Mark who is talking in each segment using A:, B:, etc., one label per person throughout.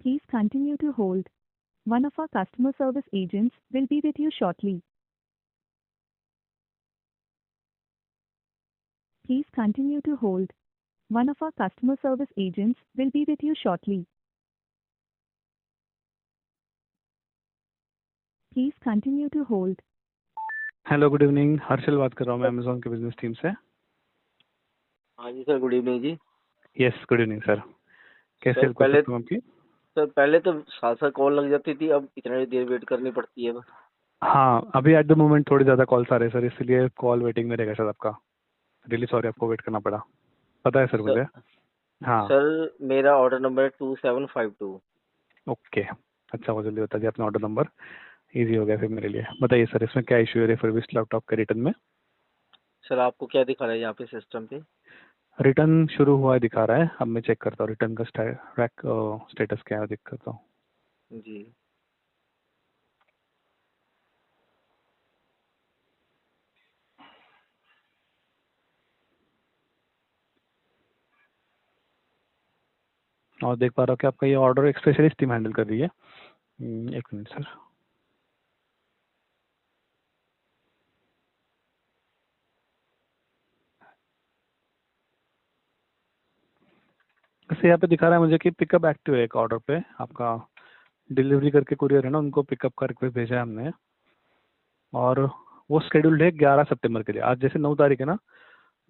A: Please continue to hold. One of our customer service agents will be with you shortly. Please continue to hold. One of our customer service agents will be with you shortly. Please continue to hold.
B: Hello good evening, Harshal बात कर रहा हूँ मैं Amazon के business team से।
C: हाँ जी sir, good evening जी।
B: Yes good evening sir, कैसे
C: sir
B: help कर
C: पहले
B: सकता हूँ आपकी?
C: सर पहले तो साथ साथ कॉल लग जाती थी, अब इतनी देर वेट करनी पड़ती है बस।
B: हाँ अभी एट द मोमेंट थोड़ी ज़्यादा कॉल्स आ रहे हैं सर, इसलिए कॉल वेटिंग में रहेगा सर आपका। रियली सॉरी आपको वेट करना पड़ा, पता है सर मुझे। हाँ
C: सर मेरा ऑर्डर नंबर है 2752।
B: ओके, अच्छा वो जल्दी बता दिया आपने ऑर्डर नंबर, इजी हो गया फिर मेरे लिए। बताइए सर इसमें क्या इशू है रिफर्बिश्ड लैपटॉप के रिटर्न में?
C: सर आपको क्या दिखा रहा है यहाँ पे सिस्टम पे?
B: रिटर्न शुरू हुआ है दिखा रहा है, अब मैं चेक करता हूँ रिटर्न का स्टेटस क्या है, देख करता हूँ।
C: जी
B: और देख पा रहा हूँ कि आपका ये ऑर्डर एक स्पेशलिस्ट टीम हैंडल कर रही है। एक मिनट सर। वैसे यहाँ पे दिखा रहा है मुझे कि पिकअप एक्टिव है एक ऑर्डर पे आपका। डिलीवरी करके कुरियर है ना, उनको पिकअप का रिक्वेस्ट भेजा है हमने और वो शेड्यूल्ड है 11 सितंबर के लिए। आज जैसे 9 तारीख है ना,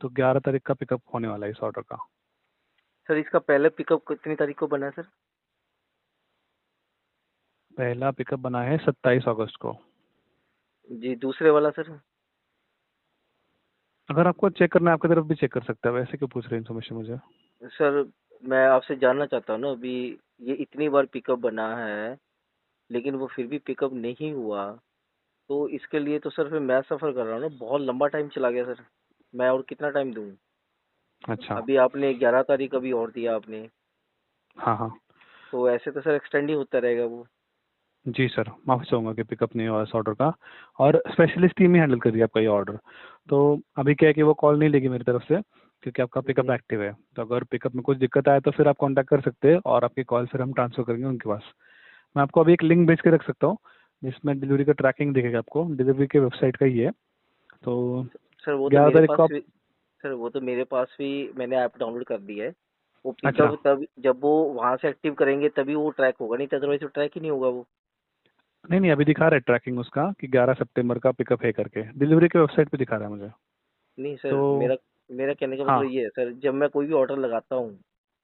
B: तो 11 तारीख का पिकअप होने वाला है इस ऑर्डर का।
C: सर, इसका पहले पिकअप कितनी तारीख को बना है सर?
B: पहला पिकअप बना है 27 अगस्त को।
C: जी, दूसरे वाला सर?
B: अगर आपको चेक करना है आपकी तरफ भी चेक कर सकते हैं, वैसे क्यों पूछ रहे हैं इन्फॉर्मेशन मुझे?
C: सर मैं आपसे जानना चाहता हूँ ना, अभी ये इतनी बार पिकअप बना है लेकिन वो फिर भी पिकअप नहीं हुआ, तो इसके लिए तो सर फिर मैं सफ़र कर रहा हूँ ना, बहुत लंबा टाइम चला गया सर। मैं और कितना टाइम दूँ?
B: अच्छा
C: अभी आपने 11 तारीख अभी और दिया आपने,
B: हाँ हाँ
C: तो ऐसे तो सर एक्सटेंड ही होता रहेगा वो।
B: जी सर, माफ़ी चाहूँगा कि पिकअप नहीं हुआ इस ऑर्डर का, और स्पेशलिस्ट टीम ही हैंडल कर रही है आपका ये ऑर्डर। तो अभी क्या है कि वो कॉल नहीं लेगी मेरी तरफ से क्योंकि आपका पिकअप
C: जी
B: एक्टिव है। तो अगर पिकअप में कुछ दिक्कत आए तो फिर आप कांटेक्ट कर सकते हैं और आपकी कॉल फिर हम ट्रांसफ़र करेंगे उनके पास। मैं आपको अभी एक लिंक भेज के रख सकता हूँ जिसमें डिलीवरी का ट्रैकिंग दिखेगा आपको, डिलीवरी के वेबसाइट का ही है। तो
C: सर, वो तो
B: 11
C: मेरे
B: तारीख
C: पास
B: को आप।
C: भी सर वो तो मेरे पास भी मैंने ऐप डाउनलोड कर दी है। वो
B: अच्छा
C: पिकअप तब जब वो वहाँ से एक्टिव करेंगे तभी वो ट्रैक होगा, नहीं तो अदरवाइज तो ट्रैक ही नहीं होगा वो।
B: नहीं नहीं, अभी दिखा रहा है ट्रैकिंग उसका कि 11 सितंबर का पिकअप है करके, डिलीवरी के वेबसाइट पे दिखा रहा है मुझे।
C: नहीं
B: तो
C: सर, मेरा मेरा कहने का
B: हाँ
C: मतलब ये है सर, जब मैं कोई भी ऑर्डर लगाता हूँ,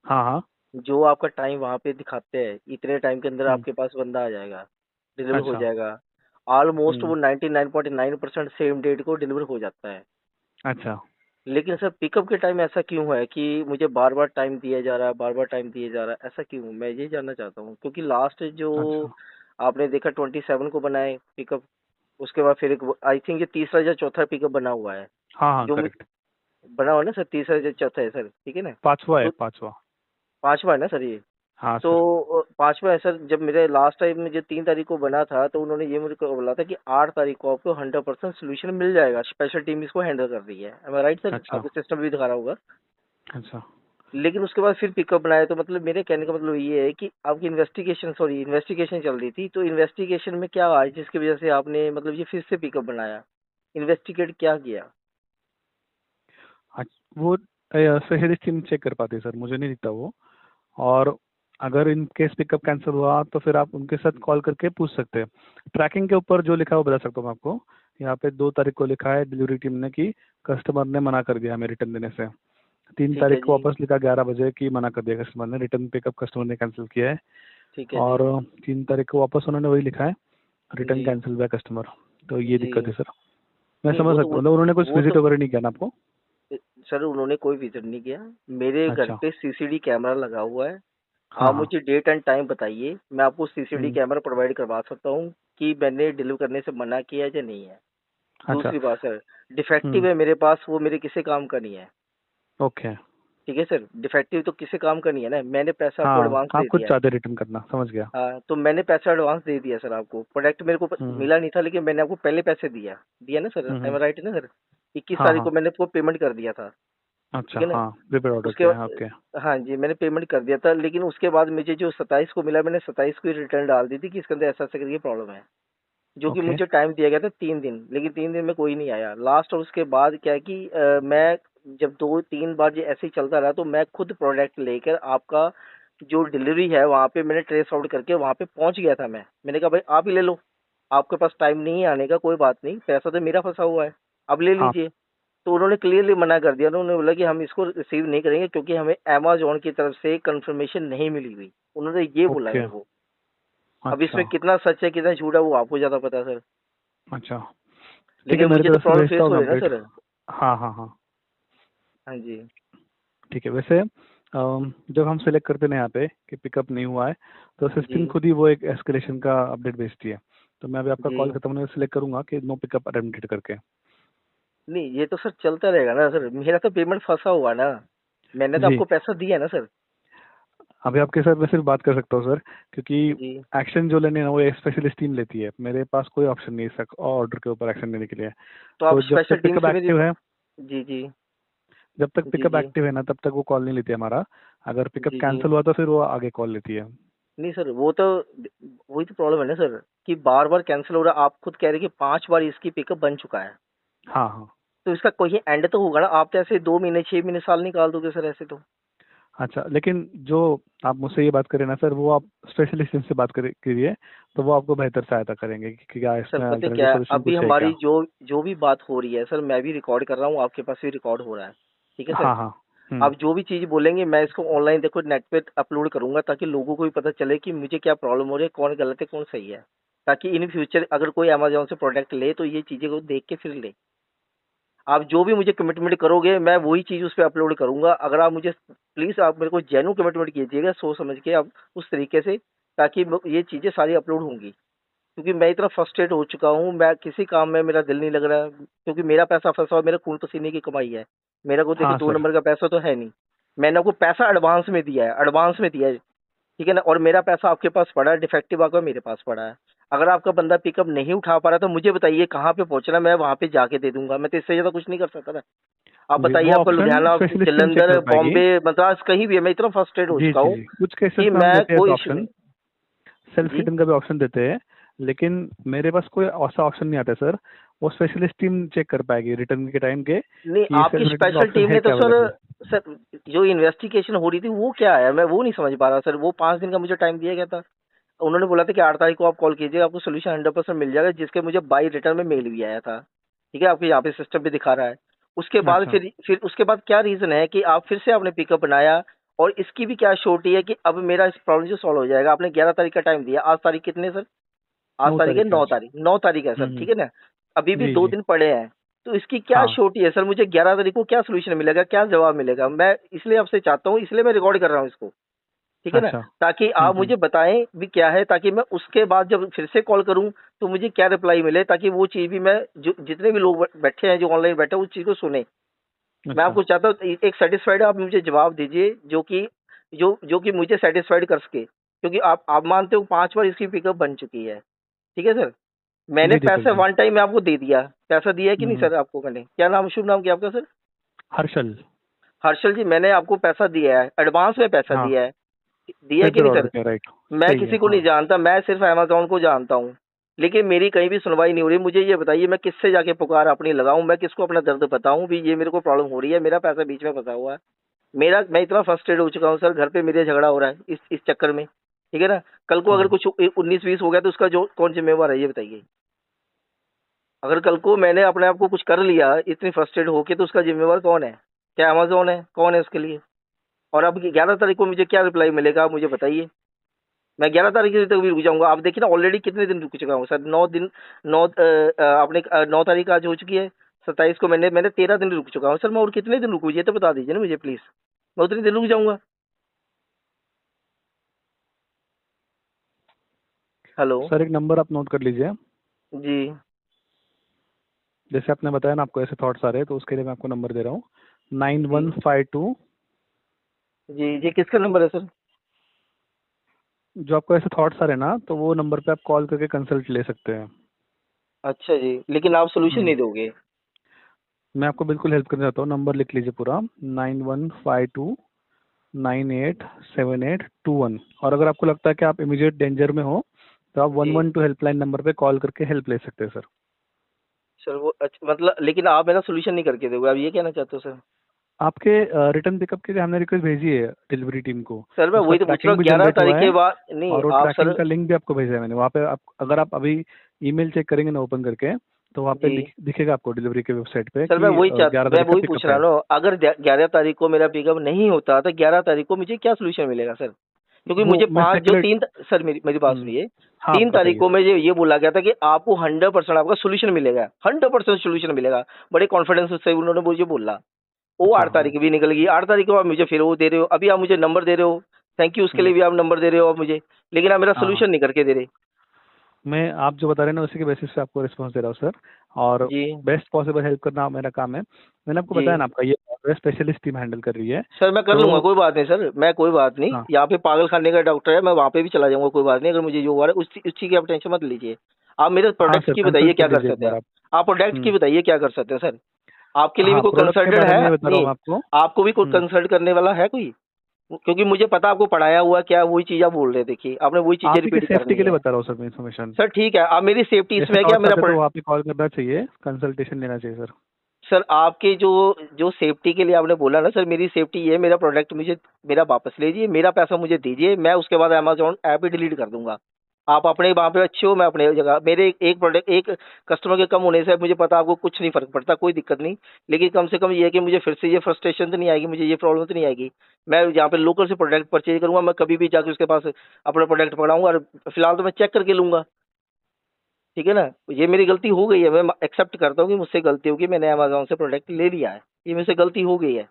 B: हाँ हाँ।
C: जो आपका टाइम वहाँ पे दिखाते हैं इतने टाइम के अंदर
B: हम्म,
C: आपके पास बंदा आ जाएगा, डिलीवर हो
B: अच्छा।
C: जाएगा। ऑलमोस्ट
B: हम्म,
C: वो 99.9% सेम डेट को डिलीवर हो जाता है।
B: अच्छा
C: लेकिन सर पिकअप के टाइम ऐसा क्यों है कि मुझे बार बार टाइम दिया जा रहा है, बार बार टाइम दिया जा रहा है, ऐसा क्यों? मैं ये जानना चाहता हूँ, क्योंकि लास्ट जो
B: अच्छा।
C: आपने देखा 27 को बना है पिकअप, उसके बाद फिर एक आई थिंक ये तीसरा या चौथा पिकअप बना हुआ है।
B: हाँ हाँ
C: जो
B: करेक्ट।
C: बना हुआ है ना सर, तीसरा या चौथा है सर, ठीक है ना?
B: पांचवा है,
C: तो
B: पांचवा।
C: पांचवा है ना सर ये?
B: हाँ
C: तो
B: सर।
C: पांचवा है सर। जब मेरे लास्ट टाइम में जो 3 तारीख को बना था, तो उन्होंने ये मुझे बोला था कि 8 तारीख को आपको 100% सोल्यूशन मिल जाएगा, स्पेशल टीम इसको हैंडल कर रही है। एम आई राइट सर?
B: अच्छा
C: आपके सिस्टम में भी दिखा रहा होगा।
B: अच्छा।
C: लेकिन उसके बाद फिर पिकअप बनाया, तो मतलब मेरे कहने का मतलब ये है कि आपकी इन्वेस्टिगेशन चल रही थी, तो इन्वेस्टिगेशन में क्या आया जिसकी वजह से आपने मतलब ये फिर से पिकअप बनाया? इन्वेस्टिगेट क्या किया?
B: वो स्पेशलिस्ट टीम चेक कर पाती है सर, मुझे नहीं दिखता वो। और अगर इन केस पिकअप कैंसिल हुआ तो फिर आप उनके साथ कॉल करके पूछ सकते हैं। ट्रैकिंग के ऊपर जो लिखा है वो बता सकता हूँ मैं आपको। यहाँ पे 2 तारीख को लिखा है डिलीवरी टीम ने कि कस्टमर ने मना कर दिया हमें रिटर्न देने से। 3
C: ठीक है
B: तारीख को
C: जी।
B: वापस लिखा 11 बजे कि मना कर दिया कस्टमर ने, रिटर्न पिकअप कस्टमर ने कैंसिल किया है।
C: ठीक है जी।
B: और 3 तारीख को वापस उन्होंने वही लिखा है, रिटर्न
C: जी
B: कैंसिल हुआ कस्टमर। तो ये
C: जी।
B: दिक्कत है सर, मैं
C: नहीं,
B: समझ सकता हूँ। मतलब उन्होंने कुछ
C: वो
B: विजिट
C: तो
B: वगैरह नहीं किया ना आपको?
C: सर उन्होंने कोई विजिट नहीं किया। मेरे घर
B: अच्छा।
C: पे सीसीडी कैमरा लगा हुआ है।
B: हाँ
C: आप
B: हाँ।
C: मुझे डेट एंड टाइम बताइए, मैं आपको सीसीडी
B: हम्म,
C: कैमरा प्रोवाइड करवा सकता हूँ कि मैंने डिलीवर करने से मना किया है या नहीं है।
B: अच्छा।
C: दूसरी बात सर, डिफेक्टिव
B: हम्म,
C: है मेरे पास, वो मेरे किसी काम का नहीं है।
B: ओके।
C: ठीक है सर, डिफेक्टिव तो किसी काम का नहीं है ना, मैंने पैसा आपको
B: हाँ
C: एडवांस
B: आप
C: दे
B: खुद
C: दिया है।
B: चाहते रिटर्न करना, समझ गया।
C: हाँ, तो मैंने पैसा एडवांस दे दिया सर आपको। प्रोडक्ट मेरे को
B: हम्म
C: मिला नहीं था, लेकिन मैंने आपको पहले पैसे दिया दिया ना सर,
B: हम्म
C: एम
B: हम्म,
C: आई राइट ना सर? 21
B: हाँ
C: तारीख
B: हाँ
C: को मैंने आपको पेमेंट कर दिया था।
B: अच्छा,
C: ठीक है ना।
B: हाँ प्रीपेड ऑर्डर
C: उसके
B: किया है, ओके।
C: हाँ जी, मैंने पेमेंट कर दिया था, लेकिन उसके बाद मुझे जो 27 को मिला, मैंने 27 को ही रिटर्न डाल दी थी कि इसके अंदर ऐसा ऐसा करके प्रॉब्लम है, जो कि
B: ओके।
C: मुझे टाइम दिया गया था 3 दिन, लेकिन 3 दिन में कोई नहीं आया लास्ट। और उसके बाद क्या है कि मैं जब 2-3 बार जो ऐसे ही चलता रहा, तो मैं खुद प्रोडक्ट लेकर आपका जो डिलीवरी है वहाँ पे मैंने ट्रेस आउट करके वहाँ पे पहुँच गया था। मैंने कहा भाई आप ही ले लो, आपके पास टाइम नहीं है आने का, कोई बात नहीं, पैसा तो मेरा फंसा हुआ है, अब ले
B: हाँ,
C: लीजिए। तो उन्होंने क्लियरली मना कर दिया, उन्होंने बोला कि हम इसको रिसीव नहीं करेंगे क्योंकि हमें अमेजोन की तरफ से कंफर्मेशन नहीं मिली हुई, उन्होंने ये बोला
B: ओके।
C: मेरे को। अब
B: अच्छा।
C: इसमें कितना सच है कितना झूठ है वो आपको ज्यादा पता है सर,
B: अच्छा, ठीक है,
C: लेकिन
B: मेरी
C: मुझे तो
B: तरफ से
C: प्रॉब्लम
B: भेजता
C: फेस
B: हूँ
C: हो
B: मैं
C: रही है ना
B: अपडेट।
C: सर।
B: हाँ हाँ हाँ,
C: हाँ जी।
B: ठीक है। वैसे जब हम सेलेक्ट करते हैं ना यहाँ पे कि पिकअप नहीं हुआ है, तो
C: जी
B: सिस्टम खुद ही वो एक एस्केलेशन का अपडेट भेजती है। तो मैं अभी आपका
C: जी।
B: कॉल खत्म होने से सेलेक्ट करूंगा कि नो पिकअप अटेम्प्टेड करके।
C: नहीं ये तो सर चलता रहेगा ना सर, मेरा तो पेमेंट फंसा हुआ ना, मैंने तो
B: जी,
C: आपको पैसा दिया है ना सर।
B: अभी आपके साथ मैं सिर्फ बात कर सकता हूँ सर, क्योंकि
C: जी
B: एक्शन जो लेने हैं ना वो स्पेशलिस्ट टीम लेती है। मेरे पास कोई ऑप्शन नहीं है ऑर्डर के ऊपर एक्शन लेने के लिए।
C: तो आप
B: तो जब
C: स्पेशल
B: तक
C: टीम
B: पिकअप
C: से मेरी।
B: एक्टिव है,
C: जी जी।
B: जब तक
C: जी
B: पिकअप
C: जी।
B: एक्टिव है ना तब तक वो कॉल नहीं लेती है हमारा। अगर पिकअप
C: जी जी।
B: कैंसिल हुआ तो फिर वो आगे कॉल लेती है।
C: नहीं सर वो तो वही तो प्रॉब्लम है ना सर, कि बार बार कैंसिल हो रहा है, आप खुद कह रहे हैं कि 5 बार इसकी पिकअप बन चुका है,
B: हाँ हाँ।
C: तो इसका कोई एंड तो होगा ना, आप तो ऐसे 2 महीने 6 महीने साल निकाल दोगे सर ऐसे तो।
B: अच्छा, लेकिन जो आप मुझसे ये बात करें ना सर, वो आप स्पेशलिस्ट टीम से बात करिए, तो वो आपको बेहतर सहायता करेंगे कि क्या
C: सर
B: इसमें
C: पता है
B: अल्टरनेटिव
C: क्या है,
B: सोल्यूशन
C: अभी
B: कुछ है क्या।
C: हमारी जो जो भी बात हो रही है सर, मैं भी रिकॉर्ड कर रहा हूँ, आपके पास भी रिकॉर्ड हो रहा है, ठीक है सर।
B: हाँ हाँ।
C: आप जो भी चीज़ बोलेंगे मैं इसको ऑनलाइन देखो नेट पे अपलोड करूंगा, ताकि लोगों को भी पता चले कि मुझे क्या प्रॉब्लम हो रही है, कौन गलत है कौन सही है, ताकि इन फ्यूचर अगर कोई अमेजोन से प्रोडक्ट ले तो ये चीज़ें को देख के फिर ले। आप जो भी मुझे कमिटमेंट करोगे मैं वही चीज़ उस पर अपलोड करूंगा। अगर आप मुझे प्लीज़ आप मेरे को जेन्युइन कमिटमेंट कीजिएगा सोच समझ के आप उस तरीके से, ताकि ये चीज़ें सारी अपलोड होंगी। क्योंकि मैं इतना फ्रस्ट्रेट हो चुका हूँ, मैं किसी काम में मेरा दिल नहीं लग रहा है, क्योंकि मेरा पैसा फंसा हुआ, मेरा खून पसीने की कमाई है, मेरा को देखो
B: हाँ
C: दो
B: सर।
C: नंबर का पैसा तो है नहीं। मैंने आपको पैसा एडवांस में दिया है, एडवांस में दिया है, ठीक है ना, और मेरा पैसा आपके पास पड़ा है, डिफेक्टिव आकर मेरे पास पड़ा है। अगर आपका बंदा पिकअप नहीं उठा पा रहा तो मुझे बताइए कहाँ पे पहुंचना, मैं वहां पे जाके दे दूंगा, मैं तो इससे ज्यादा कुछ नहीं कर सकता ना। आप
B: जी,
C: बताइए
B: वो
C: आपका
B: option
C: Ludhiana,
B: specialist team check
C: Jalandhar,
B: कर पाएगी।
C: बॉम्बे, मद्रास कहीं भी है, मैं इतना फ्रस्ट्रेट हो
B: जी
C: चुका
B: जी
C: हूँ
B: जी, कुछ केसेस
C: कि
B: में हम
C: मैं
B: देते हैं
C: कोई इशू
B: ऑप्शन,
C: नहीं।
B: सेल्फ
C: जी।
B: रिटर्न का भी ऑप्शन देते हैं, लेकिन मेरे पास कोई ऐसा ऑप्शन नहीं आता है सर। वो स्पेशलिस्ट टीम चेक कर पाएगी रिटर्न के टाइम के
C: नहीं
B: कि
C: आपकी
B: सेल्फ रिटर्न का
C: स्पेशल
B: ऑप्शन
C: टीम
B: है
C: ने तो
B: क्या
C: सर,
B: अवेलेबल।
C: सर जो इन्वेस्टिगेशन हो रही थी वो क्या है, मैं वो नहीं समझ पा रहा सर। वो 5 दिन का मुझे टाइम दिया गया था, उन्होंने बोला था कि 8 तारीख को आप कॉल कीजिए, आपको सोल्यूशन 100% मिल जाएगा, जिसके मुझे बाई रिटर्न में मेल भी आया था, ठीक है, आपके यहाँ पे सिस्टम पे दिखा रहा है। उसके बाद
B: अच्छा,
C: फिर उसके बाद क्या रीजन है कि आप फिर से आपने पिकअप बनाया, और इसकी भी क्या श्योरिटी है कि अब मेरा इस प्रॉब्लम जो सॉल्व हो जाएगा। आपने 11 तारीख का टाइम दिया, आज तारीख कितने सर, आज
B: 9
C: तारीख है
B: तारीख है
C: नौ
B: आज।
C: तारीख 9 तारीख है सर, ठीक है ना, अभी भी
B: जी
C: दो
B: जी।
C: दिन पड़े हैं। तो इसकी क्या
B: हाँ।
C: श्योरिटी है सर, मुझे 11 तारीख को क्या सोल्यूशन मिलेगा, क्या जवाब मिलेगा, मैं इसलिए आपसे चाहता हूँ, इसलिए मैं रिकॉर्ड कर रहा हूँ इसको, ठीक है ना,
B: अच्छा।
C: ताकि आप मुझे बताएं भी क्या है, ताकि मैं उसके बाद जब फिर से कॉल करूं तो मुझे क्या रिप्लाई मिले, ताकि वो चीज़ भी मैं जो जितने भी लोग बैठे हैं जो ऑनलाइन बैठे हैं उस चीज़ को सुने। मैं
B: अच्छा।
C: आपको चाहता हूँ एक सेटिस्फाइड आप मुझे जवाब दीजिए, जो कि मुझे सेटिस्फाइड कर सके, क्योंकि आप मानते हो 5 बार इसकी पिकअप बन चुकी है, ठीक है सर। मैंने
B: जी दीपक
C: पैसा
B: जी।
C: वन टाइम में आपको दे दिया, पैसा दिया है कि नहीं
B: हम्म,
C: सर आपको, मैंने क्या नाम, शुभ नाम क्या आपका सर।
B: हर्षल।
C: हर्षल जी, मैंने आपको पैसा दिया है, एडवांस में पैसा
B: हाँ,
C: दिया है, दिया है कि
B: प्रीपेड
C: नहीं
B: ऑर्डर
C: सर।
B: किया, राइट।
C: मैं
B: सही है,
C: किसी को
B: हाँ।
C: नहीं जानता, मैं सिर्फ अमेज़न को जानता हूँ, लेकिन मेरी कहीं भी सुनवाई नहीं हो रही। मुझे ये बताइए मैं किससे जाके पुकार अपनी लगाऊं, मैं किसको अपना दर्द बताऊं भी ये मेरे को प्रॉब्लम हो रही है, मेरा पैसा बीच में फंसा हुआ है, मेरा मैं इतना फ्रस्ट्रेट हो चुका हूँ सर, घर पे मेरे झगड़ा हो रहा है इस चक्कर में, ठीक है ना। कल को अगर
B: हाँ,
C: कुछ 19-20 हो गया तो उसका जो कौन जिम्मेवार है ये बताइए। अगर कल को मैंने अपने आप को कुछ कर लिया इतनी फ्रस्ट्रेट होके तो उसका जिम्मेवार कौन है, क्या अमेज़न है, कौन है उसके लिए। और अब 11 तारीख को मुझे क्या रिप्लाई मिलेगा आप मुझे बताइए। मैं 11 तारीख तक भी रुक जाऊंगा, आप देखिए ना ऑलरेडी कितने दिन रुक चुका हूँ सर, 9 दिन, आपने 9 तारीख आज हो चुकी है, 27 को मैंने मैंने 13 दिन रुक चुका हूँ सर, मैं और कितने दिन रुकूँ ये तो बता दीजिए ना मुझे प्लीज, मैं उतने दिन रुक जाऊंगा। हेलो।
B: सर एक नंबर आप नोट कर लीजिए।
C: जी
B: जैसे आपने बताया ना आपको ऐसे थॉट्स आ रहे हैं, तो उसके लिए मैं आपको नंबर दे रहा हूँ। नाइन
C: जी।
B: वन फाइव टू
C: जी जी किसका नंबर है सर।
B: जो आपको ऐसे थॉट्स आ रहे हैं ना, तो वो नंबर पे आप कॉल करके कंसल्ट ले सकते हैं।
C: अच्छा जी, लेकिन आप सोल्यूशन
B: हम्म,
C: नहीं दोगे।
B: मैं आपको बिल्कुल हेल्प करना चाहता हूँ। नंबर लिख लीजिए पूरा, 9152987821। और अगर आपको लगता है कि आप इमीडिएट डेंजर में हो तो आप
C: जी
B: 112 हेल्पलाइन नंबर पे कॉल करके हेल्प ले सकते हैं सर।
C: सर, वो अच्छा मतलब, लेकिन आप मेरा सोल्यूशन नहीं करके दोगे, आप ये कहना चाहते हो सर?
B: आपके रिटर्न पिकअप के लिए हमने रिक्वेस्ट भेजी है डिलीवरी टीम को,
C: सर मैं
B: उसका
C: वही तो पूछ रहा
B: ट्रैकिंग
C: हूँ,
B: भी
C: 11
B: जनरेट हुआ
C: तारीख के
B: है
C: बाद नहीं
B: और वो
C: आप सर?
B: ट्रैकिंग का लिंक भी आपको भेजा है मैंने। वहाँ पे आप अगर आप अभी ईमेल चेक करेंगे ना ओपन करके, तो वहाँ पे
C: जी
B: दिखेगा आपको डिलीवरी के वेबसाइट पे
C: सर,
B: कि 11
C: मैं
B: तारीख का
C: वही पूछ
B: पिकअप
C: रहा
B: है।
C: हूँ ना, अगर 11 तारीख को मेरा पिकअप नहीं होता तो 11 तारीख को मुझे क्या सोल्यूशन मिलेगा सर? क्योंकि
B: वो
C: मुझे
B: मैं
C: पाँच जो
B: सेपरेट।
C: तीन सर, मेरी बात सुनिए।
B: हाँ आप
C: 3 तारीख
B: बताइए
C: को
B: सर।
C: मुझे ये बोला गया था कि आपको 100% आपका सोल्यूशन मिलेगा, 100% सोल्यूशन मिलेगा, बड़े कॉन्फिडेंस से उन्होंने मुझे बोला। वो
B: अच्छा
C: 8 तारीख भी निकल गई, 8 तारीख को आप मुझे फिर वो दे रहे हो, अभी आप मुझे नंबर दे रहे हो, थैंक यू उसके
B: हम्म,
C: लिए भी आप नंबर दे रहे हो आप मुझे, लेकिन आप मेरा
B: हाँ हाँ।
C: सोल्यूशन नहीं करके दे रहे।
B: मैं आप जो बता रहे हैं ना उसी के बेसिस पे आपको रिस्पॉन्स दे रहा हूँ सर। और
C: जी
B: बेस्ट पॉसिबल हेल्प करना मेरा काम है। मैंने आपको
C: जी
B: बताया ना, आपका ये स्पेशलिस्ट टीम हैंडल कर रही है।
C: सर, मैं कर
B: तो
C: लूंगा, कोई बात नहीं सर, मैं कोई बात नहीं,
B: हाँ
C: यहाँ पे पागल खाने का डॉक्टर है, मैं वहाँ पे भी चला जाऊंगा, कोई बात नहीं। अगर मुझे जो हुआ है उस चीज़ की आप टेंशन मत लीजिए। आप मेरे
B: हाँ
C: प्रोडक्ट्स
B: सर,
C: की बताइए
B: कंसल्ट कर
C: क्या कर
B: लीजिए एक
C: सकते हैं
B: बार
C: आप।
B: आप।
C: आप प्रोडक्ट की
B: हम्म,
C: बताइए क्या कर सकते हैं सर। आपके लिए भी
B: हाँ
C: कोई
B: प्रोडक्ट के
C: कंसल्टेंट
B: बारे में
C: है?
B: ये बता रहा
C: नहीं,
B: हूँ मैं आपको।
C: आपको भी कोई
B: हम्म,
C: कंसल्ट करने वाला है कोई? क्योंकि मुझे पता आपको पढ़ाया हुआ क्या, वही चीज़ आप बोल रहे थे कि आपने वही चीज़ें
B: आप ही की
C: रिपीट
B: सेफ्टी
C: करनी
B: के लिए
C: है।
B: बता रहा हूँ सर मैं इन्फॉर्मेशन।
C: सर ठीक है, आप मेरी सेफ्टी
B: जैसे
C: इसमें है क्या
B: थॉट्स
C: मेरा
B: आते हैं तो वहाँ पे कॉल करना चाहिए, कंसल्टेशन लेना चाहिए सर।
C: सर आपके जो जो सेफ्टी के लिए आपने बोला ना सर, मेरी सेफ्टी ये है, मेरा प्रोडक्ट मुझे मेरा वापस लीजिए, मेरा पैसा मुझे दीजिए, मैं उसके बाद अमेजोन ऐप ही डिलीट कर दूंगा। आप अपने वहाँ पे अच्छे हो, मैं अपने जगह, मेरे एक प्रोडक्ट एक कस्टमर के कम होने से मुझे पता आपको कुछ नहीं फर्क पड़ता, कोई दिक्कत नहीं। लेकिन कम से कम ये है कि मुझे फिर से ये फ्रस्ट्रेशन तो नहीं आएगी, मुझे ये प्रॉब्लम तो नहीं आएगी। मैं यहाँ पे लोकल से प्रोडक्ट परचेज करूंगा, मैं कभी भी जाकर उसके पास अपना प्रोडक्ट पकड़ाऊंगा, और फिलहाल तो मैं चेक करके लूंगा। ठीक है ना? ये मेरी गलती हो गई है, मैं एक्सेप्ट करता हूँ कि मुझसे गलती होगी, मैंने अमेज़न से प्रोडक्ट ले लिया है, ये मुझसे गलती हो गई है।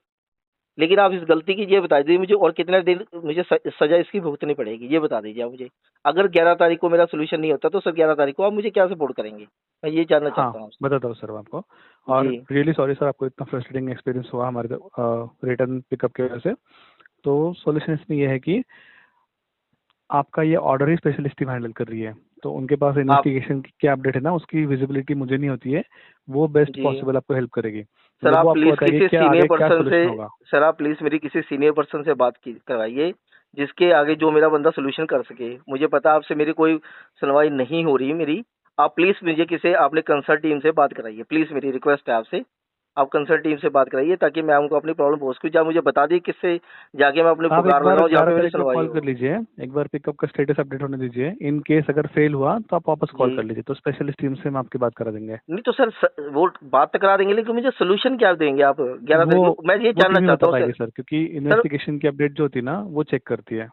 C: लेकिन आप इस गलती की ये बता दीजिए मुझे, और कितने दिन मुझे सज़ा इसकी भुगतनी पड़ेगी, ये बता दीजिए आप मुझे। अगर 11 तारीख को मेरा सॉल्यूशन नहीं होता तो सर 11 तारीख को आप मुझे क्या सपोर्ट करेंगे? मैं ये जानना
B: हाँ
C: चाहता हूँ आपसे।
B: बताता हूँ सर मैं आपको। और
C: जी,
B: रियली सॉरी सर, आपको इतना फ्रस्ट्रेटिंग एक्सपीरियंस हुआ हमारे रिटर्न पिकअप की वजह से। तो सॉल्यूशन इसमें यह है कि आपका ये ऑर्डर ही स्पेशलिस्ट टीम हैंडल कर रही है, तो उनके पास
C: आप
B: इन्वेस्टिगेशन की क्या अपडेट है ना, उसकी विजिबिलिटी मुझे नहीं होती है। वो बेस्ट
C: जी।
B: पॉसिबल आपको हेल्प करेगी,
C: सर
B: मतलब वो
C: आप
B: आपको
C: प्लीज़
B: बताएगी
C: किसी
B: क्या
C: सीनियर
B: आगे क्या
C: पर्सन से
B: सोल्यूशन होगा।
C: सर आप प्लीज़ मेरी किसी सीनियर पर्सन से बात की करवाइए, जिसके आगे जो मेरा बंदा सॉल्यूशन कर सके। मुझे पता है आपसे मेरी कोई सुनवाई नहीं हो रही मेरी। आप प्लीज़ मुझे किसी आपने कंसर्न टीम से बात कराइए, प्लीज़ मेरी रिक्वेस्ट है आपसे। आप कंसर्न टीम से बात कराइए ताकि मैं उनको अपनी प्रॉब्लम पहुँच सकूँ, या मुझे बता दिए किससे जाके मैं अपनी
B: आप एक
C: पुकार
B: बार
C: लगाऊँ जहाँ
B: 11
C: पे मेरी
B: तारीख को
C: सुनवाई
B: कॉल कर
C: हो।
B: लीजिए, एक बार पिकअप का स्टेटस अपडेट होने दीजिए। इन केस अगर फेल हुआ तो आप वापस कॉल
C: जी।
B: कर लीजिए, तो स्पेशलिस्ट टीम से हम आपकी बात करा देंगे।
C: नहीं तो सर वो बात तो करा देंगे, लेकिन मुझे सॉल्यूशन क्या देंगे आप 11
B: वो
C: तारीख को? मैं ये
B: वो
C: जानना
B: टीम ही
C: चाहता
B: बता
C: हूँ
B: पाएगी
C: सर।
B: सर, क्योंकि
C: सर
B: इन्वेस्टिगेशन की अपडेट जो होती है ना वो चेक करती है।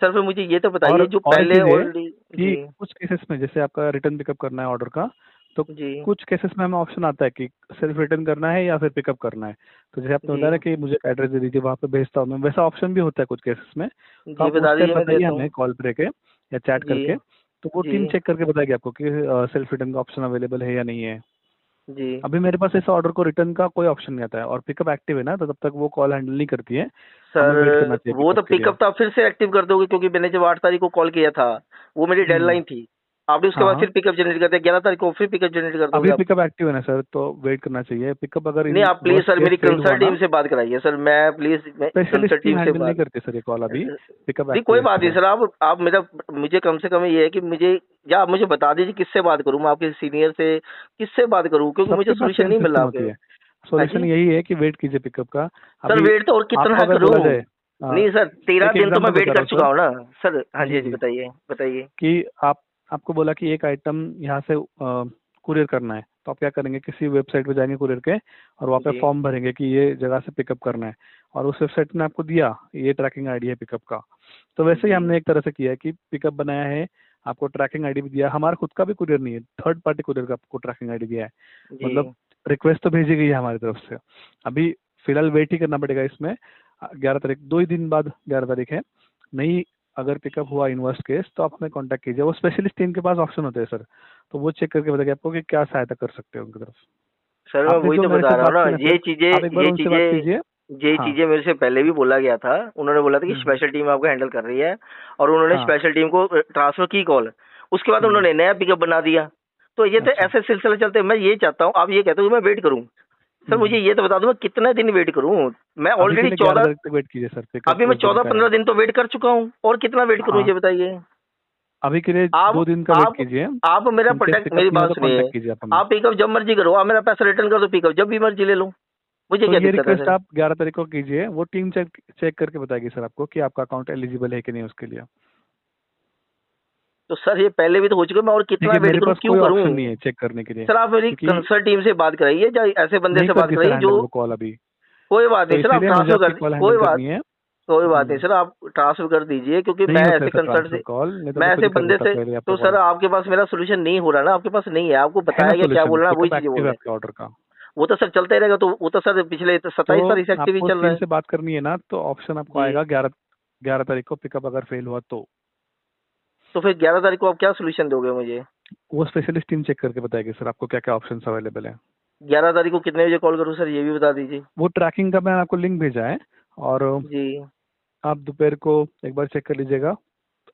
C: सर फिर मुझे ये तो बताइए, जो
B: और एक
C: पहले
B: चीज़ है
C: ऑलरेडी।
B: कि
C: जी,
B: कुछ केसेस में जैसे आपका रिटर्न पिकअप करना है ऑर्डर का, तो
C: जी,
B: कुछ केसेस में हमें ऑप्शन आता है कि सेल्फ रिटर्न करना है या फिर पिकअप करना है। तो जैसे आपने
C: जी,
B: बताया ना कि मुझे एड्रेस दे दीजिए, वहाँ पे भेजता हूँ मैं, वैसा ऑप्शन भी होता है कुछ केसेस में। तो
C: जी
B: आप
C: बता
B: उस टाइम
C: दीजिए, मैं
B: बताइए
C: देता
B: हमें
C: हूँ।
B: कॉल पे के या चैट
C: जी,
B: करके, तो वो
C: जी,
B: टीम चेक करके बताएगी आपको कि सेल्फ रिटर्न का ऑप्शन अवेलेबल है या नहीं है।
C: जी।
B: अभी मेरे पास ऐसा ऑर्डर को रिटर्न का कोई ऑप्शन नहीं आता है, और पिकअप एक्टिव है ना, तो तब तक वो कॉल हैंडल नहीं करती है। हमें वेट करना
C: सर
B: चाहिए
C: वो
B: पिकअप
C: तो
B: के लिए।
C: पिकअप तो आप फिर से एक्टिव कर दोगे, क्योंकि मैंने जब 8 तारीख को कॉल किया था, वो मेरी
B: हम्म,
C: डेडलाइन थी। आपने उसके
B: हाँ
C: बाद
B: हाँ,
C: फिर पिकअप जनरेट कर दिया, 11 तारीख को फिर पिकअप जनरेट कर दोगे
B: अभी
C: आप?
B: पिकअप एक्टिव है ना सर, तो वेट करना चाहिए। पिकअप अगर
C: नहीं
B: इन
C: आप प्लीज़
B: वर्स्ट
C: सर
B: केस
C: मेरी
B: फेल हुआ
C: कंसर्न टीम
B: ना,
C: से बात कराइए सर, मैं प्लीज़ मैं
B: स्पेशलिस्ट
C: कंसर्न
B: टीम
C: टीम से
B: हैंडल नहीं
C: बात।
B: करती सर ये कॉल अभी। पिकअप
C: नहीं
B: एक्टिव
C: कोई
B: है इस
C: बात नहीं
B: समय।
C: सर, आप मेरा मुझे कम से कम ये है कि मुझे, या आप मुझे बता दीजिए किससे बात करूँ, मैं आपके सीनियर से किससे बात करूँ, क्योंकि मुझे
B: सबके पास
C: सोल्यूशन
B: सेम
C: नहीं मिल रहा
B: सिस्टम
C: आपके।
B: होती है।
C: हाँ
B: सॉल्यूशन
C: जी।
B: यही है कि वेट कीजिए पिकअप का।
C: सर
B: अभी
C: वेट तो और
B: आपको
C: कितना
B: अगर बोला
C: करूँ?
B: जाए,
C: नहीं सर, 13
B: एक
C: दिन तो मैं
B: एग्जांपल
C: वेट
B: बता रहा
C: कर
B: हूँ
C: चुका
B: सर।
C: हूँ ना। सर हाँ जी,
B: जी
C: हाँ जी,
B: जी,
C: बताइए, बताइए।
B: कि आपको बोला कि एक आइटम यहाँ से कुरियर करना है, तो आप क्या करेंगे, किसी वेबसाइट पे जाएंगे कुरियर के, और वहाँ पे
C: जी,
B: फॉर्म भरेंगे कि ये जगह से पिकअप करना है, और उस वेबसाइट ने आपको दिया ये ट्रैकिंग आईडी है पिकअप का। तो वैसे ही
C: जी,
B: हमने एक तरह से किया है कि पिकअप बनाया है, आपको ट्रैकिंग आईडी भी दिया। हमारा खुद का भी कुरियर नहीं है, थर्ड पार्टी कुरियर का आपको ट्रैकिंग आईडी दिया है।
C: जी,
B: मतलब रिक्वेस्ट तो भेजी गई है हमारी तरफ से। अभी फिलहाल वेट ही करना पड़ेगा इसमें। 11 तारीख, 2 ही दिन बाद 11 तारीख है। नहीं अगर पिकअप हुआ इन वर्स्ट केस तो आप हमें कांटेक्ट कीजिए। वो स्पेशलिस्ट टीम के पास ऑप्शन होते हैं सर, तो वो चेक करके बताएंगे आपको कि क्या सहायता कर सकते हैं उनकी तरफ से।
C: सर मैं
B: आपने
C: वही
B: जो
C: तो
B: मेरे
C: बता
B: से
C: रहा हूँ
B: बात
C: ना,
B: की ना
C: ये
B: सर,
C: चीजें
B: आप एक बार
C: ये
B: उनसे बात
C: चीजें
B: कीजिए।
C: ये
B: हाँ।
C: चीजें मेरे से पहले भी बोला गया था। उन्होंने बोला था कि
B: हम्म,
C: स्पेशल टीम आपको हैंडल कर रही है, और उन्होंने
B: हाँ।
C: स्पेशल टीम को ट्रांसफर की कॉल। उसके बाद
B: हम्म,
C: उन्होंने नया पिकअप बना दिया। तो ये तो
B: अच्छा।
C: ऐसे सिलसिले चलते हैं। मैं ये चाहता हूँ, आप ये कहते हो कि मैं वेट करूँ, सर मुझे ये तो बता दो मैं कितना दिन वेट करूं। मैं
B: अभी के
C: ऑलरेडी
B: लिए 11
C: 14
B: तारीख तक वेट कीजिए सर, पिकअप
C: अभी मैं
B: उस दिन का
C: 14-15
B: है।
C: दिन तो वेट कर चुका हूँ, और कितना वेट करूं
B: हाँ,
C: ये बताइए।
B: अभी के लिए
C: आप
B: 2 दिन का वेट
C: आप
B: कीजिए।
C: आप मेरा
B: इन केस
C: प्रोटेक्ट,
B: पिकअप
C: मेरी
B: नहीं हो
C: बात
B: तो
C: सुनिए।
B: कांटेक्ट कीजिए आप हमें।
C: आप पिकअप जब मर्जी करो, आप मेरा पैसा रिटर्न कर दो, पिकअप जब भी मर्जी ले लो, मुझे
B: तो
C: क्या
B: ये
C: दिक्कत है
B: रिक्वेस्ट
C: सर।
B: आप 11 तारीख को कीजिए, वो टीम चेक चेक करके बताएगी सर आपको कि आपका अकाउंट एलिजिबल है कि नहीं उसके लिए।
C: तो सर ये पहले भी तो हो चुका है, मैं और कितना
B: देखिए
C: वेट
B: मेरे
C: करूं,
B: पास
C: क्यों
B: कोई
C: करूं।
B: ऑप्शन नहीं है चेक करने के लिए,
C: सर आप मेरी
B: क्योंकि
C: कंसर्न टीम से बात कराइए, या ऐसे बंदे
B: नहीं
C: से बात
B: करती सर
C: कराइए
B: हैंडल
C: जो।
B: वो कॉल अभी।
C: कोई बात
B: तो
C: नहीं सर, आप
B: इसीलिए मुझे
C: ट्रांसफर
B: आपकी
C: कर,
B: कॉल हैंडल करनी है।
C: कोई बात नहीं
B: हम्म,
C: सर, आप ट्रांसफर कर दीजिए, क्योंकि
B: नहीं
C: मैं
B: होता है
C: ऐसे
B: सर
C: कंसर्न
B: ट्रांसफर
C: से,
B: कॉल, नहीं तो
C: मैं
B: मैं खुद
C: ऐसे
B: ही कर
C: बंदे
B: देता
C: से।
B: पहले आपका
C: तो सर
B: कॉल।
C: आपके पास मेरा सोल्यूशन नहीं हो रहा ना, आपके पास नहीं है, आपको
B: है ना
C: बताया गया क्या
B: सोल्यूशन,
C: बोलना है, वही
B: पिकअप
C: चीजें बोल
B: एक्टिव है
C: रहे हैं।
B: आपके ऑर्डर का।
C: वो तो सर चलता ही रहेगा, तो वो तो सर पिछले
B: तो
C: 27 तारीख से एक्टिव ही
B: आपको उस
C: चल रहा
B: टीम
C: है।
B: से बात करनी है ना, तो ऑप्शन आपको
C: जी।
B: आएगा 11 तारीख को पिकअप अगर फेल हुआ
C: तो फिर 11 तारीख को आप क्या सोल्यूशन दोगे मुझे।
B: वो स्पेशलिस्ट टीम चेक करके बताएगी सर आपको क्या क्या ऑप्शन अवेलेबल है।
C: 11 तारीख को कितने बजे कॉल करूँ सर, ये भी बता दीजिए।
B: वो ट्रैकिंग का मैंने आपको लिंक भेजा है, और
C: जी।
B: आप दोपहर को एक बार चेक कर लीजिएगा।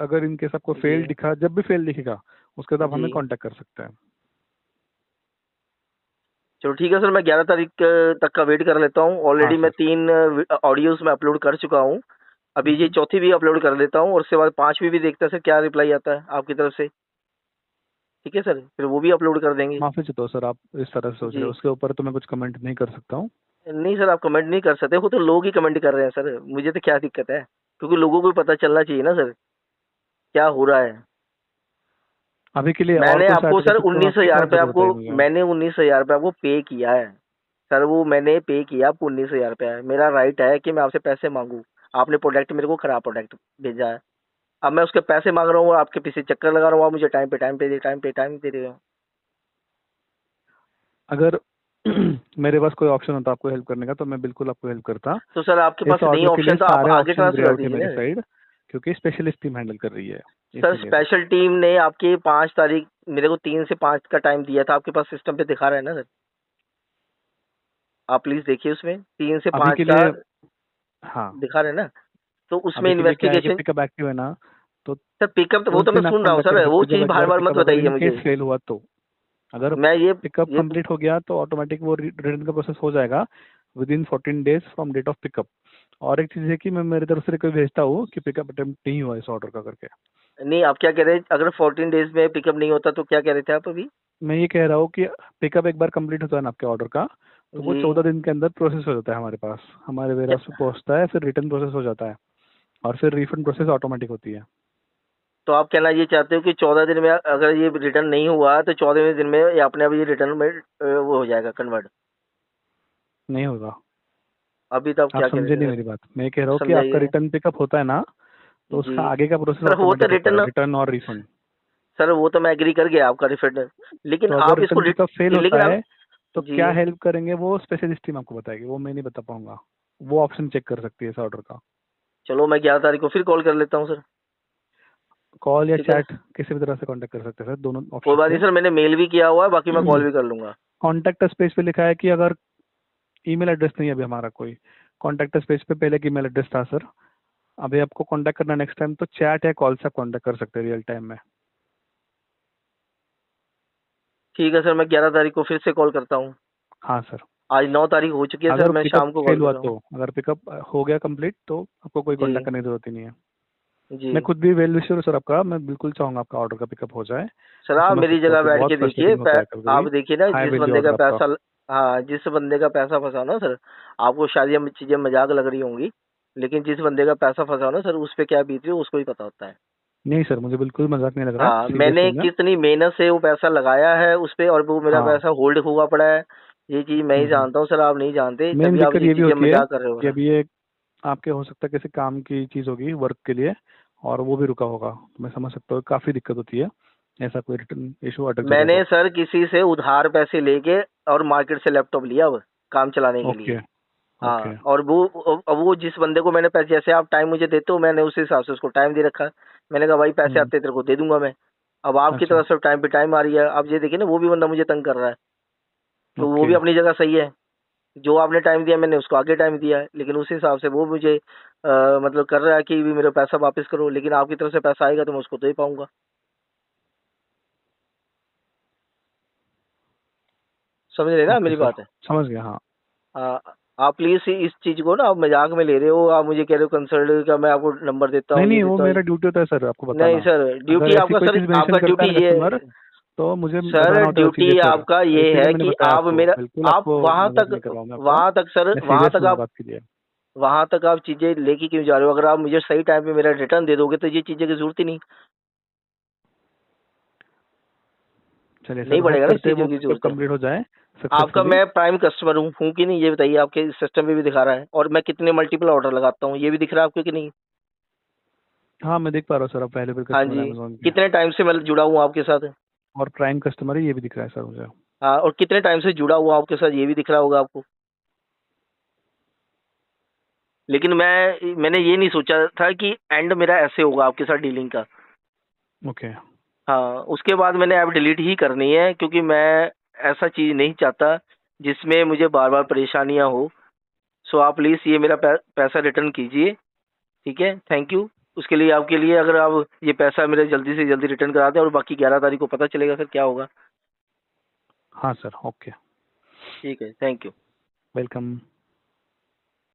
B: अगर इनकेस आपको
C: जी।
B: फेल दिखा, जब भी फेल दिखेगा उसके बाद आप
C: जी
B: हमें कांटेक्ट कर सकते हैं।
C: चलो ठीक है सर, मैं 11 तारीख तक का वेट कर लेता हूँ।
B: हाँ
C: ऑलरेडी मैं
B: सर।
C: 3 ऑडियोज में अपलोड कर चुका हूँ। अभी ये
B: हम्म।
C: चौथी भी अपलोड कर लेता हूँ, और उसके बाद 5वीं भी देखते हैं सर क्या रिप्लाई आता है आपकी तरफ से। ठीक है सर, फिर वो भी अपलोड कर देंगे।
B: माफी चाहता हूँ सर, आप इस तरह से सोच रहे
C: जी।
B: हो, उसके ऊपर तो मैं कुछ कमेंट नहीं कर सकता हूँ।
C: नहीं सर, आप कमेंट नहीं कर सकते, वो तो लोग ही कमेंट कर रहे हैं सर, मुझे तो क्या दिक्कत है, क्योंकि लोगों को भी पता चलना चाहिए ना सर क्या हो रहा है।
B: अभी के लिए और
C: मैंने
B: कोई
C: आपको
B: सहायता कर
C: सर
B: सकता हूँ
C: उन्नीस
B: आपकी, तो
C: हजार
B: आप
C: रुपये
B: जरूर
C: आपको
B: बताइए मुझे।
C: मैंने 19,000 रुपये आपको पे किया है। सर वो मैंने पे किया आपको 19,000 रुपया है, मेरा राइट है कि मैं आपसे पैसे मांगू। आपने प्रोडक्ट मेरे को खराब प्रोडक्ट भेजा है, अब मैं उसके पैसे मांग रहा हूँ, आपके पीछे चक्कर लगा रहा हूँ, आप मुझे टाइम पे दे रहे हो।
B: अगर मेरे पास कोई ऑप्शन होता आपको हेल्प करने का, तो मैं बिल्कुल आपको हेल्प करता।
C: तो सर आपके पास
B: इस
C: नहीं
B: ऑर्डर के लिए
C: ऑप्शन, तो आप
B: सारे
C: आगे
B: ऑप्शन ग्रे
C: ट्रांसफर कर
B: आउट है
C: दीजिए
B: मेरे
C: ना।
B: साइड, क्योंकि स्पेशलिस्ट टीम हैंडल कर रही है,
C: सर
B: इसीलिए सर।
C: स्पेशल टीम ने आपके 5 तारीख मेरे को 3 से 5 का टाइम दिया था, आपके पास सिस्टम पे दिखा रहा है ना सर, आप प्लीज देखिए उसमें 3 से
B: अभी
C: 5
B: के
C: का
B: लिए हाँ,
C: दिखा रहे हैं ना, तो उसमें
B: अभी के लिए क्या है कि
C: इन्वेस्टिगेशन।
B: पिकअप एक्टिव है ना, तो
C: सर पिकअप तो वो
B: उस
C: तो मैं
B: दिन आप
C: सुन रहा हूँ
B: कांटेक्ट कर
C: सर, वो
B: सकते हैं जब
C: चीज़
B: एक
C: बार
B: बार
C: बार मत
B: पिकअप अगर
C: बताइए
B: इन केस
C: मुझे।
B: फेल हुआ तो। अगर
C: मैं ये
B: पिकअप
C: ये
B: कंप्लीट हो गया तो ऑटोमेटिक वो रिटर्न का प्रोसेस हो जाएगा within 14 days from date of pickup. और एक चीज़ है कि मैं मेरी तरफ से रिक्वेस्ट भेजता हूँ कि पिकअप अटेम्प्ट नहीं हुआ इस ऑर्डर का करके।
C: नहीं, आप क्या कह रहे हैं, अगर 14 डेज में पिकअप नहीं होता तो क्या कह रहे थे आप अभी।
B: मैं ये कह रहा हूँ कि पिकअप एक बार कंप्लीट होता है ना आपके ऑर्डर का, तो वो
C: जी।
B: 14 दिन के अंदर प्रोसेस हो जाता है हमारे पास, हमारे वेयर हाउस में पहुँचता है, फिर रिटर्न प्रोसेस हो जाता है, और फिर रिफंड प्रोसेस ऑटोमेटिक होती है।
C: तो आप कहना ये चाहते हो कि 14 दिन में अगर ये रिटर्न नहीं हुआ तो 14वें दिन में ये अपने आप ये रिटर्न में वो हो जाएगा कन्वर्ट।
B: नहीं होगा।
C: अभी तो आप
B: आप
C: क्या कह रहे
B: समझे नहीं
C: थे
B: मेरी बात, मैं ये कह रहा हूँ कि आपका
C: समझाइए।
B: रिटर्न पिकअप होता है ना, तो
C: जी।
B: उसका आगे का प्रोसेस
C: सर वो तो
B: ऑटोमेटिक होता है,
C: रिटर्न,
B: रिटर्न और रिफंड।
C: सर वो तो मैं एग्री कर गया आपका रिफंड, लेकिन
B: तो अगर
C: आप इसको
B: रिटर्न पिकअप फेल
C: लेकिन
B: होता
C: आप।
B: है तो
C: जी।
B: क्या हेल्प करेंगे वो स्पेशलिस्ट टीम आपको बताएगी, वो मैं नहीं बता पाऊंगा। वो ऑप्शन चेक कर सकती है इस ऑर्डर का।
C: चलो मैं 11 तारीख को फिर कॉल कर लेता हूँ सर।
B: कॉल या
C: ठीक है,
B: चैट किसी भी तरह से कांटेक्ट कर सकते हैं सर, दोनों
C: कोई
B: ऑप्शन
C: बात
B: पे।
C: नहीं सर, मैंने मेल भी किया हुआ है, बाकी मैं कॉल भी कर लूंगा।
B: कॉन्टैक्ट अस पेज पे लिखा है कि अगर ईमेल एड्रेस नहीं है अभी हमारा कोई, कॉन्टैक्ट अस पेज पे पहले एक ईमेल एड्रेस था सर। अभी आपको कांटेक्ट करना नेक्स्ट टाइम तो चैट या कॉल से आप कांटेक्ट कर सकते हैं रियल टाइम में।
C: ठीक है सर, मैं 11 तारीख को फिर से कॉल करता हूँ।
B: हाँ सर।
C: आज 9 तारीख हो चुकी है सर,
B: अगर
C: मैं
B: पिकअप
C: शाम को
B: फेल
C: कॉल कर
B: हुआ
C: रहा हूँ।
B: तो, अगर पिकअप हो गया कंप्लीट तो आपको कोई
C: जी।
B: कांटेक्ट करने की जरूरत ही नहीं है।
C: जी।
B: मैं खुद भी वेल विशर हूँ सर आपका, मैं बिल्कुल चाहूंगा आपका ऑर्डर का पिकअप हो जाए।
C: सर
B: मैं
C: आप
B: समझ
C: मेरी
B: सकता हूँ
C: जगह
B: कि
C: बैठ
B: बहुत
C: के देखिए,
B: फ्रस्ट्रेटिंग होता है कभी
C: आप
B: कभी,
C: देखिए ना
B: हाई
C: जिस
B: वैल्यू
C: बंदे का
B: ऑर्डर आपका।
C: पैसा, हाँ जिस बंदे का पैसा फंसा ना सर, आपको शायद ये चीजें मजाक लग रही होंगी, लेकिन जिस बंदे का पैसा फंसा ना सर, उस पे क्या बीत रही है उसको ही पता होता है।
B: नहीं सर, मुझे बिल्कुल मजाक नहीं लग रहा,
C: हाँ
B: सीरियस
C: मैंने
B: हूँ मैं।
C: कितनी मेहनत से वो पैसा लगाया है उस पे, और वो मेरा
B: हाँ।
C: पैसा होल्ड हुआ पड़ा है। ये चीज मैं ही
B: हम्म।
C: जानता हूँ सर, आप नहीं जानते,
B: मेन
C: तभी आप
B: दिक्कत
C: ये
B: ये भी
C: चीजें
B: होती है
C: मजाक कर रहे हो
B: कि
C: सर।
B: अभी ये आपके हो सकता है किसी काम की चीज़ होगी वर्क के लिए, और वो भी रुका होगा, तो मैं समझ सकता हूँ काफ़ी दिक्कत होती है, ऐसा कोई रिटर्न इशू अटक जाता है
C: मैंने
B: तो।
C: सर किसी से उधार पैसे लेके और मार्केट से लैपटॉप लिया अब काम चलाने के
B: ओके।
C: लिए। हाँ,
B: ओके।
C: और वो जिस बंदे को मैंने पैसे, जैसे आप टाइम मुझे देते हो, मैंने उस हिसाब से उसको टाइम दे रखा है। मैंने कहा भाई पैसे
B: हम्म।
C: आते तेरे को दे दूंगा मैं। अब आपकी
B: अच्छा।
C: तरफ से टाइम पे टाइम आ रही है, अब ये देखिए ना वो भी बंदा मुझे तंग कर रहा है, तो वो भी
B: ओके।
C: अपनी जगह सही है। जो आपने टाइम दिया मैंने उसको आगे टाइम दिया है, लेकिन उस हिसाब से वो मुझे मतलब कर रहा है कि भी मेरा पैसा वापस करो, लेकिन आपकी तरफ से पैसा आएगा तो मैं उसको दे पाऊंगा। समझ रहे ना
B: ओके
C: मेरी
B: सर,
C: बात है।
B: समझ गया हाँ।
C: आप प्लीज इस चीज को ना आप मजाक में ले रहे हो, आप मुझे कह रहे हो कंसल्टेंट का मैं आपको नंबर देता
B: नहीं
C: हूँ, ये
B: नहीं, वो
C: देता हूँ।
B: मेरा ड्यूटी होता है सर आपको
C: नहीं
B: बताना।
C: सर,
B: अगर
C: ड्यूटी
B: ऐसी
C: आपका
B: कोई
C: सर,
B: चीज़ मेंशन
C: आपका
B: करता है
C: ड्यूटी
B: ना
C: ये,
B: कस्टमर, तो मुझे
C: सर
B: बताना होता है वो
C: ड्यूटी
B: चीज़ें सर।
C: आपका
B: तो
C: ये
B: इसीलिए
C: है
B: मैंने
C: कि
B: बताया
C: आप
B: आपको,
C: मेरा,
B: बिल्कुल
C: आप
B: आपको
C: वहां
B: मजाक
C: तक,
B: नहीं कर रहा हूँ मैं आपका।
C: वहां तक सर,
B: मैं
C: वहां
B: सीरियस
C: तक
B: हूँ इस
C: आप,
B: बात के लिए।
C: वहां तक आप चीजें लेके क्यों जा रहे हो? अगर आप मुझे सही टाइम पे मेरा रिटर्न दे दोगे तो ये चीजें की जरूरत ही नहीं,
B: चलिए
C: नहीं
B: सर, होप
C: पड़ेगा ना इस
B: करते हैं वो
C: चीजों की
B: पिकअप
C: जरूरत है।
B: कंप्लीट हो जाए
C: आपका
B: सक्सेसफुली।
C: मैं प्राइम कस्टमर हूँ कि नहीं ये बताइए, आपके सिस्टम पे भी दिखा रहा है, और मैं कितने मल्टीपल ऑर्डर लगाता हूँ ये भी दिख रहा है आपको कि नहीं?
B: हाँ, मैं देख पा रहा हूँ सर, आप अवेलेबल
C: हाँ
B: कस्टमर
C: जी।
B: अमेजोन के।
C: कितने टाइम से मैं जुड़ा हूँ आपके साथ?
B: और प्राइम कस्टमर है, ये भी दिख रहा है सर मुझे।
C: हाँ, और कितने टाइम से जुड़ा हुआ आपके साथ ये भी दिख रहा होगा आपको। लेकिन मैंने ये नहीं सोचा था कि एंड मेरा ऐसे होगा आपके साथ डीलिंग का।
B: ओके।
C: हाँ, उसके बाद मैंने ऐप डिलीट ही करनी है, क्योंकि मैं ऐसा चीज़ नहीं चाहता जिसमें मुझे बार बार परेशानियाँ हो। सो आप प्लीज़ ये मेरा पैसा रिटर्न कीजिए, ठीक है? Thank you. उसके लिए, आपके लिए, अगर आप ये पैसा मेरे जल्दी से जल्दी रिटर्न करा दें, और बाकी 11 तारीख को पता चलेगा फिर क्या होगा।
B: हाँ सर, ओके।
C: ठीक है, थैंक यू।
B: वेलकम।